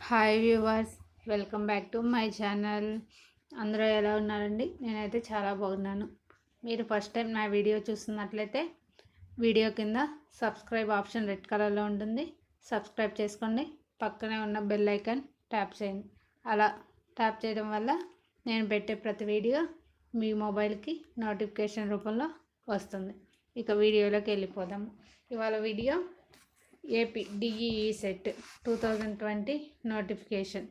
Hi viewers, welcome back to my channel. అందరూ ఎలా ఉన్నారండి? నేనైతే చాలా బాగున్నాను. మీరు ఫస్ట్ టైం నా వీడియో చూస్తున్నట్లయితే వీడియో కింద సబ్స్క్రైబ్ ఆప్షన్ రెడ్ కలర్లో ఉంటుంది. సబ్స్క్రైబ్ చేసుకోండి. పక్కనే ఉన్న బెల్ ఐకాన్ ట్యాప్ చేయండి. అలా ట్యాప్ చేయడం వల్ల నేను పెట్టే ప్రతి వీడియో మీ మొబైల్కి నోటిఫికేషన్ రూపంలో వస్తుంది. ఇక వీడియోలోకి వెళ్ళిపోదాము. ఇవాళ video AP DEE CET 2020 notification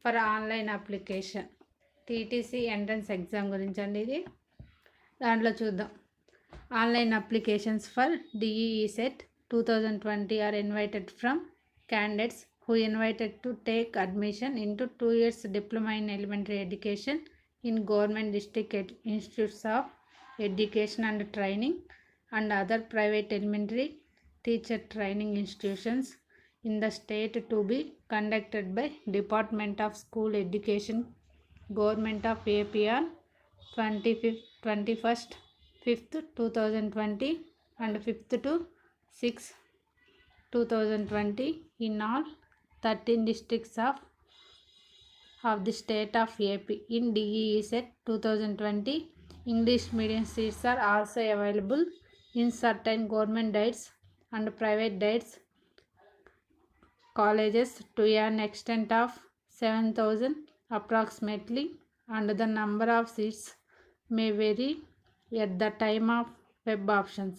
for online application TTC entrance exam గురించి అండి. ఇది దాంట్లో చూద్దాం. Online applications for DEE CET 2020 are invited from candidates who invited to take admission into 2 years diploma in elementary education in government district institutes of education and training and other private elementary teacher training institutions in the state to be conducted by Department of School Education, Government of AP on 21st 5th 2020 and 5th to 6th 2020 in all 13 districts of the state of AP. In DEE set 2020, English medium seats are also available in certain government diets and private diets colleges to an extent of 7,000 approximately, and the number of seats may vary at the time of web options.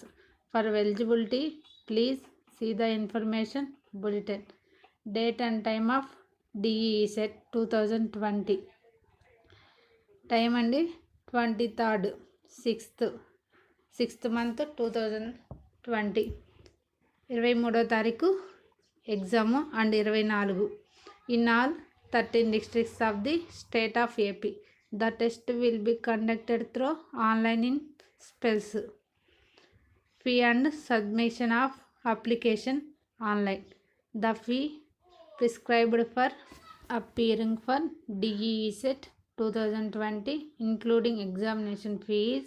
For eligibility, please see the information bulletin. Date and time of DEE set 2020. Time అండి 23rd 6th month 2020. 23వ తారీఖు exam and 24 in all 13 districts of the state of AP. The test will be conducted through online in spells. Fee and submission of application online. The fee prescribed for appearing for DEE set 2020 including examination fee is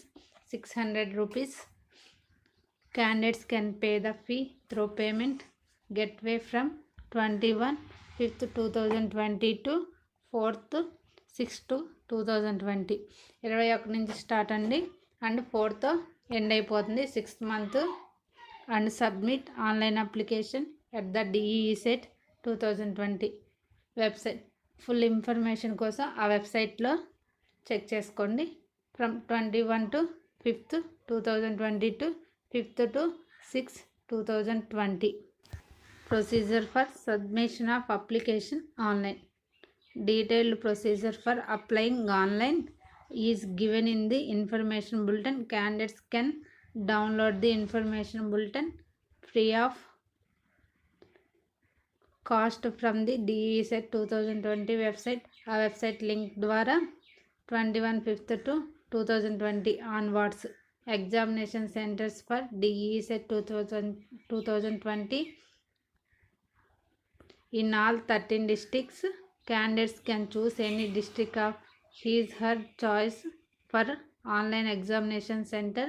600 rupees. Candidates can pay the fee through payment gateway from 21/5 2020 to 4th 6th 2020. 21 నుంచి start అండి and 4th end అయిపోతుంది 6th month. And submit online application at the DEE CET 2020 website. Full information కోసం ఆ వెబ్సైట్లో check చేసుకోండి. From 21 to 5th 2020 to 5th to 6th 2020. Procedure for submission of application online. Detailed procedure for applying online is given in the information bulletin. Candidates can download the information bulletin free of cost from the DEE set 2020 website. ఆ website link ద్వారా 21/5 to 2020 onwards examination centers for DEE set 2020 in all 13 districts. Candidates can choose any district of his her choice for online examination center.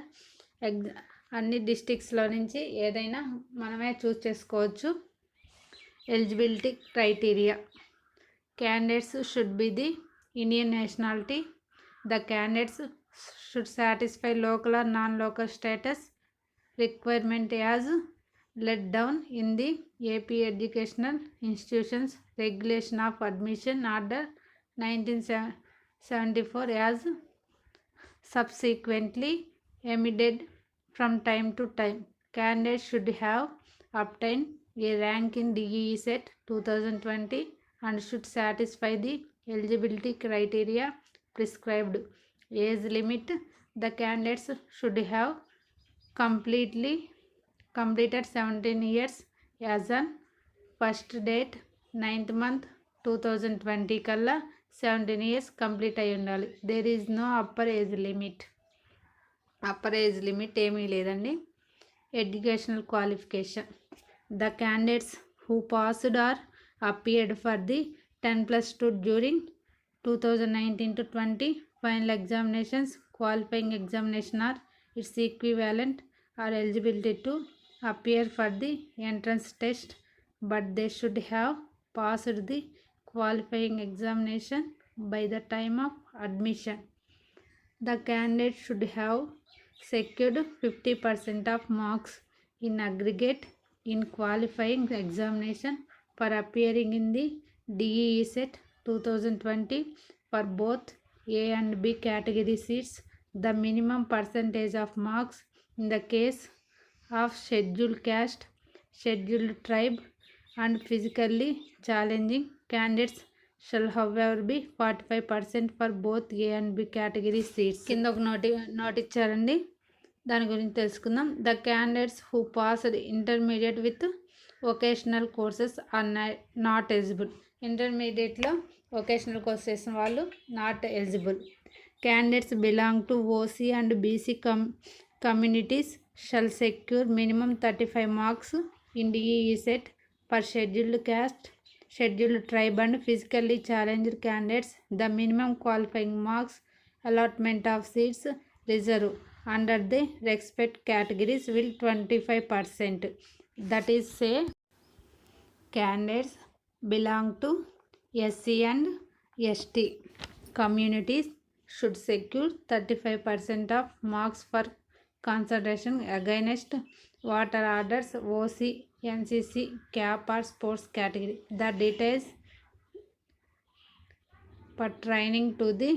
అన్ని డిస్ట్రిక్ట్స్లో నుంచి ఏదైనా మనమే చూస్ చేసుకోవచ్చు. Eligibility criteria. Candidates should be the Indian nationality. The candidates should satisfy local or non-local status requirement as laid down in the AP Educational Institutions Regulation of Admission Order 1974 as subsequently amended from time to time. Candidates should have obtained a rank in DEE set 2020 and should satisfy the eligibility criteria prescribed. Age limit. The candidates should have completed 17 years as on first date 9th month 2020 కల్లా 17 years complete అయి ఉండాలి. There is no upper age limit. Upper age limit ఏమీ లేదండి. Educational qualification. The candidates who passed or appeared for the 10+2 during 2019 to 20 final examinations, qualifying examination or its equivalent are eligibility to appear for the entrance test, but they should have passed the qualifying examination by the time of admission. The candidate should have secured 50% of marks in aggregate in qualifying examination for appearing in the DEE Set 2020 for both A and B category seats. The minimum percentage of marks in the case of scheduled caste, scheduled tribe and physically challenging candidates shall however be 45% for both A and B category seats. కింద ఒక note ఇచ్చారండి, దాని గురించి తెలుసుకుందాం. The candidates who passed intermediate with vocational courses are not eligible. ఇంటర్మీడియట్లో vocational course చేసిన వాళ్ళు not eligible. Candidates belong to OC and BC communities shall secure minimum 35 marks in DEE set for scheduled caste, scheduled tribe and physically challenged candidates. The minimum qualifying marks allotment of seats reserved under the respective categories will 25%. That is say, candidates belong to SC and ST communities should secure 35% of marks for consideration against what are orders OC, NCC, CAP or sports category. The details pertaining to the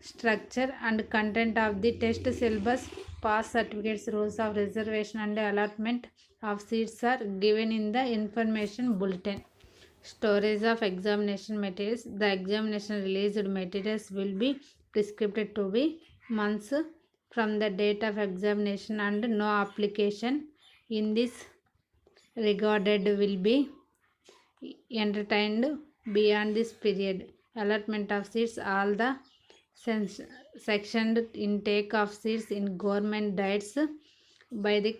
structure and content of the test syllabus, pass certificates, rules of reservation and allotment of seats are given in the information bulletin. Storage of examination materials. The examination released materials will be prescribed to be months from the date of examination and no application in this regarded will be entertained beyond this period. Allotment of seats. All the sectioned intake of seats in government dates by the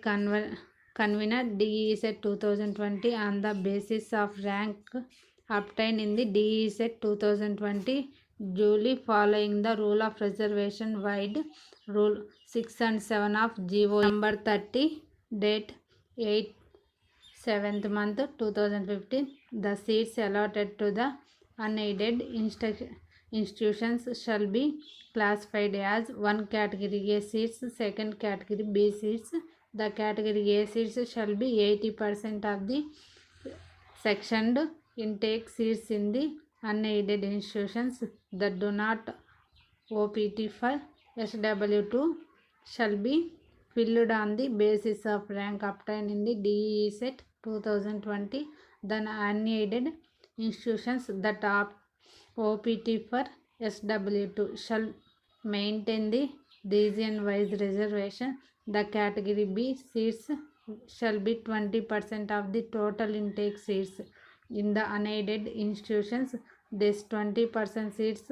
convener DEE Set 2020 on the basis of rank obtained in the DEE Set 2020 duly following the rule of reservation wide rule 6 and 7 of GO number 30 date 8/7 month 2015. The seats allotted to the unaided institutions shall be classified as 1 category A seats, 2nd category B seats. The category A seats shall be 80% of the sectioned intake seats in the unaided institutions that do not OPT for SW2 shall be filled on the basis of rank obtained in the DEE Set 2020. The unaided institutions that OPT for SW2 shall maintain the region-wise reservation. The category B seats shall be 20% of the total intake seats in the unaided institutions. This 20% seats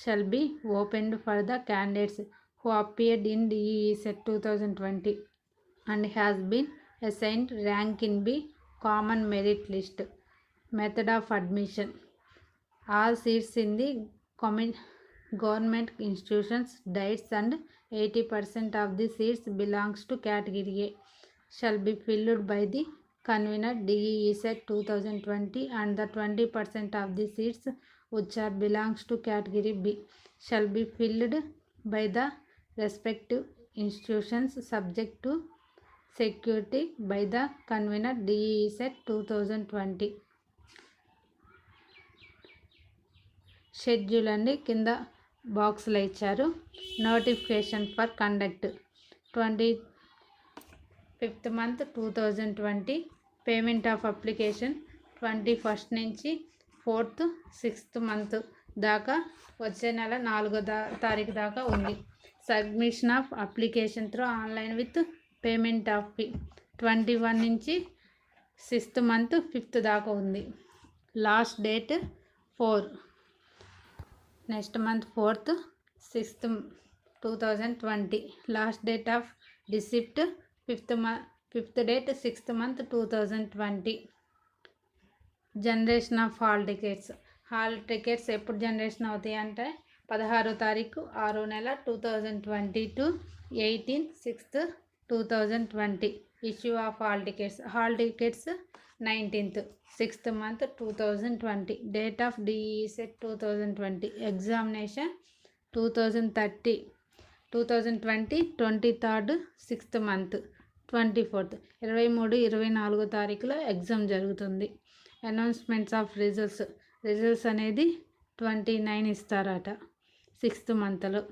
shall be opened for the candidates who appeared in DEE Set 2020 and has been assigned rank in B common merit list. Method of admission. All seats in the government institutions dates and 80% of the seats belongs to category A shall be filled by the convener DEE Set 2020 and the 20% of the seats which are belongs to category B shall be filled by the respective institutions subject to security by the convener DEE Set 2020. Schedule అండి, కింద బాక్స్లో ఇచ్చారు. Notification for conduct 25th month 2020. Payment of application 21st నుంచి 4th 6th month దాకా, వచ్చే నెల 4వ తారీఖు దాకా ఉంది. Submission of application through online with payment of fee 21 నుంచి 6th month 5th దాకా ఉంది. Last date 4 next month 4th 6th 2020. Last date of receipt 5th date 6th month 2020. Generation of hall tickets. Hall tickets ఎప్పుడు generation అవుతాయి అంటే 16వ తారీఖు 6వ నెల 2020 to 18/6/2020. Issue of hall tickets 19th 6th month 2020. Date of DE set 2020. Examination 2020 23rd 6th month 24th 23-24 తారీఖులో exam జరుగుతుంది. Announcements of results అనేది 29 ఇస్తారట 6th monthలో.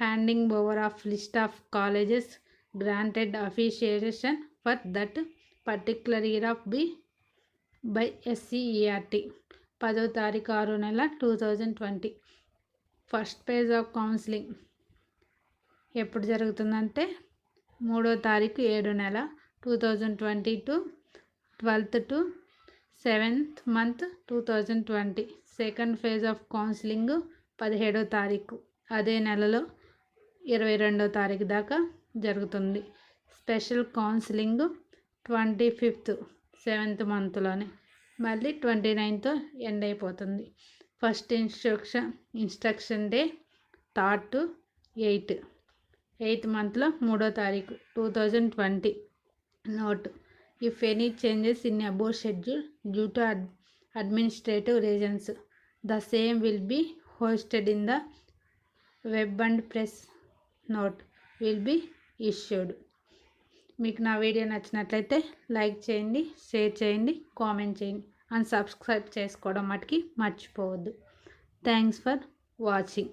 Handing over of list of colleges granted affiliation for that particular year of by SCERT 10వ తారీఖు 6వ నెల 2020. First page of counselling ఎప్పుడు జరుగుతుందంటే 3వ తారీఖు 7వ నెల 2022 12th to 7th month 2020. Second phase of counselling 17వ తారీఖు అదే నెలలో 22వ తారీఖు దాకా జరుగుతుంది. స్పెషల్ కౌన్సిలింగ్ 25th 7th మంత్లోనే, మళ్ళీ 29th ఎండ్ అయిపోతుంది. First instruction day 3rd to 8th మంత్లో 3వ తారీఖు 2020. Note: if any changes in above schedule due to administrative reasons the same will be hosted in the web and press note will be issued. మీకు నా video నచ్చినట్లయితే like చేయండి, share చేయండి, comment చేయండి and subscribe చేసుకోవడం మటుకి మర్చిపోవద్దు. Thanks for watching.